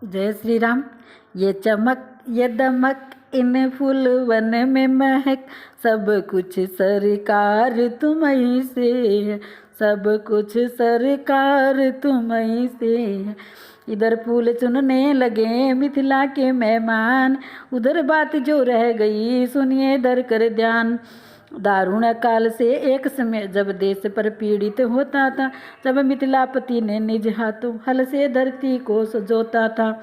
जय श्री राम। ये चमक ये दमक इन फूल वन में महक, सब कुछ सरकार तुम्हीं से है, सब कुछ सरकार तुम्हीं से है। इधर फूल चुनने लगे मिथिला के मेहमान, उधर बात जो रह गई सुनिए धर कर ध्यान। दारुण काल से एक समय जब देश पर पीड़ित होता था, जब मिथिलापति ने निज हाथों हल से धरती को सजोता था,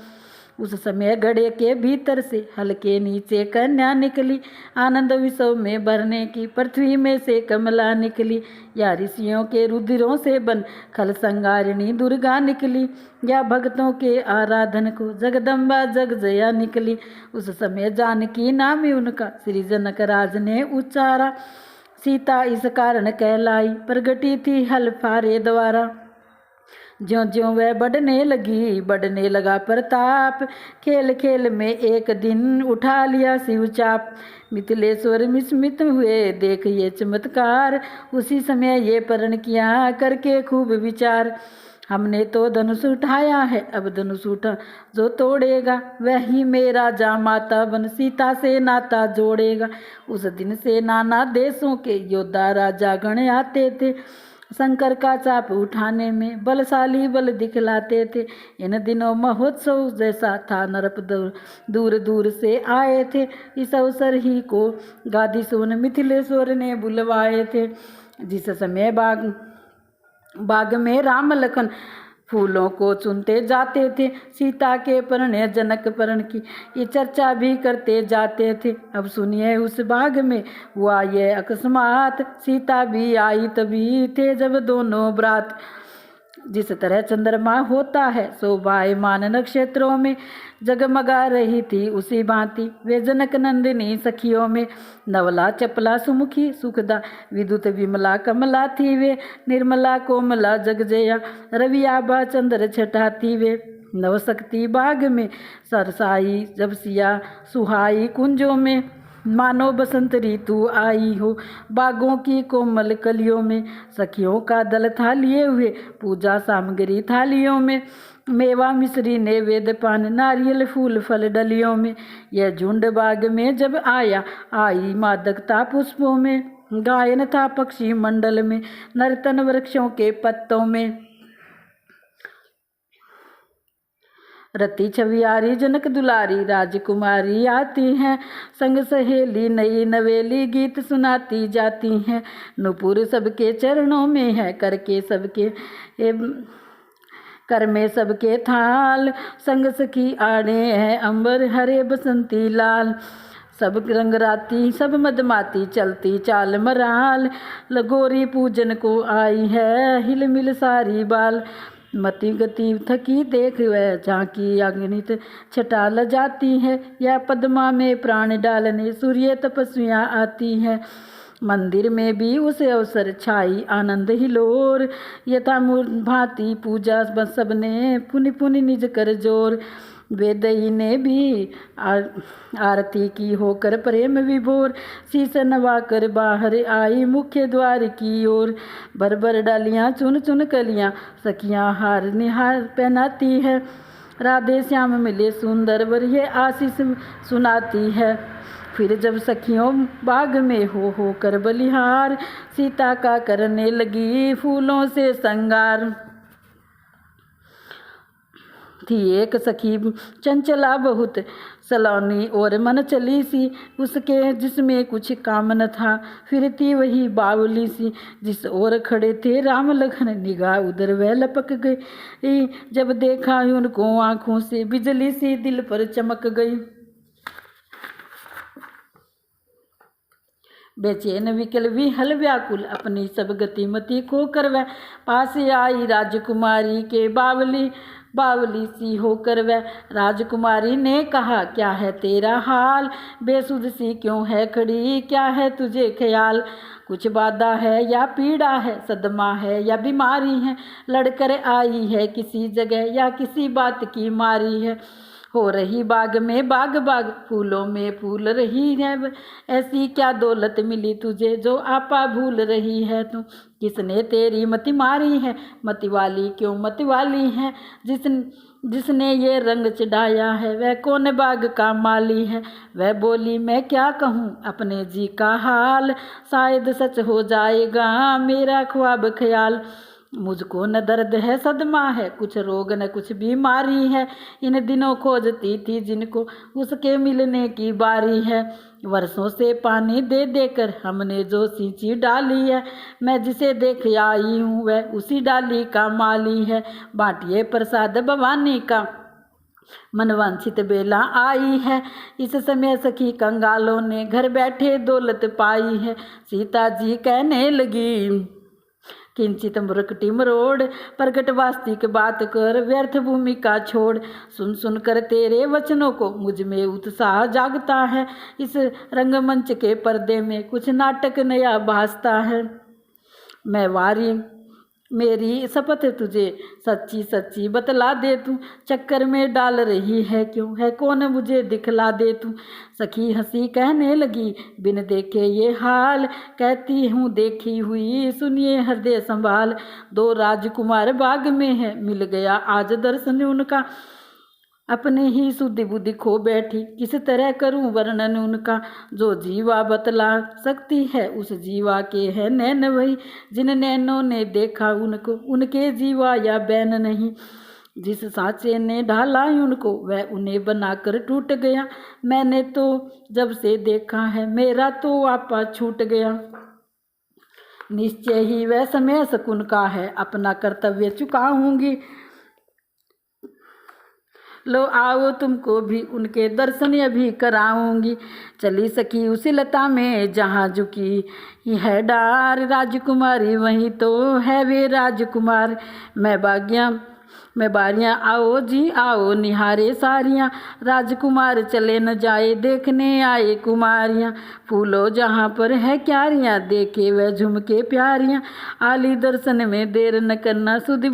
उस समय घड़े के भीतर से हल के नीचे कन्या निकली, आनंद विषव में भरने की पृथ्वी में से कमला निकली। या ऋषियों के रुधिरों से बन खल संगारिणी दुर्गा निकली, या भक्तों के आराधन को जगदम्बा जग जया निकली। उस समय जानकी नाम ही उनका श्री जनक राज ने उच्चारा, सीता इस कारण कहलाई प्रगटी थी हल फारे द्वारा। ज्यों ज्यों वह बढ़ने लगी बढ़ने लगा प्रताप, खेल खेल में एक दिन उठा लिया शिव चाप। मिथिलेश्वर विस्मित हुए देख ये चमत्कार, उसी समय ये प्रण किया करके खूब विचार। हमने तो धनुष उठाया है, अब धनुष उठा जो तोड़ेगा वही मेरा जामाता बन सीता से नाता जोड़ेगा। उस दिन से नाना देशों के योद्धा राजा गण आते थे, शंकर का चाप उठाने में बलशाली बल दिखलाते थे। इन दिनों महोत्सव जैसा था, नरप दूर दूर से आए थे, इस अवसर ही को गादी सोन मिथिलेश्वर ने बुलवाए थे। जिस समय बाग में राम लखन फूलों को चुनते जाते थे, सीता के परण जनक परण की ये चर्चा भी करते जाते थे। अब सुनिए उस बाग में हुआ ये अकस्मात, सीता भी आई तभी थे जब दोनों ब्रात। जिस तरह चंद्रमा होता है शोभायमान नक्षत्रों में, जगमगा रही थी उसी भांति वे जनक नंदिनी सखियों में। नवला चपला सुमुखी सुखदा विद्युत विमला कमला थी वे, निर्मला कोमला जगजया रवि आभा चंद्र छटा थी वे। नवशक्ति बाग में सरसाई जब सिया सुहाई कुंजों में, मानो बसंत ऋतु आई हो बागों की कोमल कलियों में। सखियों का दल था लिए हुए पूजा सामग्री थालियों में, मेवा मिश्री नैवेद्य पान नारियल फूल फल डलियों में। यह झुंड बाग में जब आया आई मादकता पुष्पों में, गायन था पक्षी मंडल में नर्तन वृक्षों के पत्तों में। रति छवियारी जनक दुलारी राजकुमारी आती हैं, संग सहेली नई नवेली गीत सुनाती जाती हैं। नुपुर सबके चरणों में है करके सबके कर में सबके थाल, संग सखी आड़े हैं अंबर हरे बसंती लाल। सब रंगराती सब मदमाती चलती चाल मराल, लगोरी पूजन को आई है हिल मिल सारी बाल। मति गति थकी देख वह झांकी अगणित छटा ल जाती है, या पद्मा में प्राण डालने सूर्य तपस्वियाँ आती हैं। मंदिर में भी उस अवसर छाई आनंद हिलोर, यथा भांति पूजा सबने पुनि पुनि निज कर जोर। वेदई ने भी आरती की होकर प्रेम विभोर, शीश नवा कर बाहर आई मुख्य द्वार की ओर। भर भर डालियाँ चुन चुन कलियाँ सखियाँ हार निहार पहनाती है, राधे श्याम मिले सुंदर वर ये आशीष सुनाती है। फिर जब सखियों बाग में हो कर बलिहार, सीता का करने लगी फूलों से श्रृंगार। थी एक सखी चंचला बहुत सलोनी और मन चली सी, उसके जिसमें कुछ काम न था, फिरती वही बावली सी। जिस ओर खड़े थे राम लखन निगाह उधर वह लपक गई, जब देखा उनको आंखों से बिजली सी दिल पर चमक गई। बेचैन विकल विहल व्याकुल अपनी सब गतिमति खो कर वह पास आई राजकुमारी के बावली सी होकर वह। राजकुमारी ने कहा क्या है तेरा हाल, बेसुध सी क्यों है खड़ी, क्या है तुझे ख्याल। कुछ बाधा है या पीड़ा है, सदमा है या बीमारी है, लड़कर आई है किसी जगह या किसी बात की मारी है। हो रही बाग में बाग बाग, फूलों में फूल रही है। ऐसी क्या दौलत मिली तुझे जो आपा भूल रही है तू। किसने तेरी मति मारी है, मति वाली क्यों मति वाली है। जिसने ये रंग चढ़ाया है वह कौन बाग का माली है। वह बोली मैं क्या कहूँ अपने जी का हाल, शायद सच हो जाएगा मेरा ख्वाब ख्याल। मुझको न दर्द है सदमा है, कुछ रोग न कुछ बीमारी है। इन दिनों खोजती थी जिनको उसके मिलने की बारी है। वर्षों से पानी दे देकर हमने जो सींची डाली है, मैं जिसे देख आई हूँ वह उसी डाली का माली है। बांटिए प्रसाद भवानी का, मनवांछित बेला आई है। इस समय सखी कंगालों ने घर बैठे दौलत पाई है। सीता जी कहने लगी किंचित मुरकटी मरोड़, प्रगट वास्तविक बात कर व्यर्थ भूमिका छोड़। सुन सुन कर तेरे वचनों को मुझ में उत्साह जागता है। इस रंगमंच के पर्दे में कुछ नाटक नया भासता है। मैं वारी मेरी शपथ तुझे सच्ची सच्ची बतला दे तू, चक्कर में डाल रही है क्यों, है कौन मुझे दिखला दे तू। सखी हंसी कहने लगी बिन देखे ये हाल, कहती हूँ देखी हुई सुनिए हृदय संभाल। दो राजकुमार बाग में है, मिल गया आज दर्शन उनका। अपने ही शुद्धि बुद्धि खो बैठी, किस तरह करूं वर्णन उनका। जो जीवा बतला सकती है उस जीवा के है नैन वही, जिन नैनों ने देखा उनको उनके जीवा या बैन नहीं। जिस सांचे ने ढाला उनको वह उन्हें बनाकर टूट गया। मैंने तो जब से देखा है मेरा तो आपा छूट गया। निश्चय ही वह समय शकुन का है, अपना कर्तव्य चुकाऊंगी। लो आओ तुमको भी उनके दर्शन अभी कराऊंगी। चली सखी उसी लता में जहाँ झुकी है डार, राजकुमारी वहीं तो है वे राजकुमार। मैं बारियाँ आओ जी आओ निहारे सारियाँ, राजकुमार चले न जाए देखने आए कुमारियाँ। फूलो जहाँ पर है क्यारियाँ देखे वह झुमके प्यारियाँ, आली दर्शन में देर न करना सुध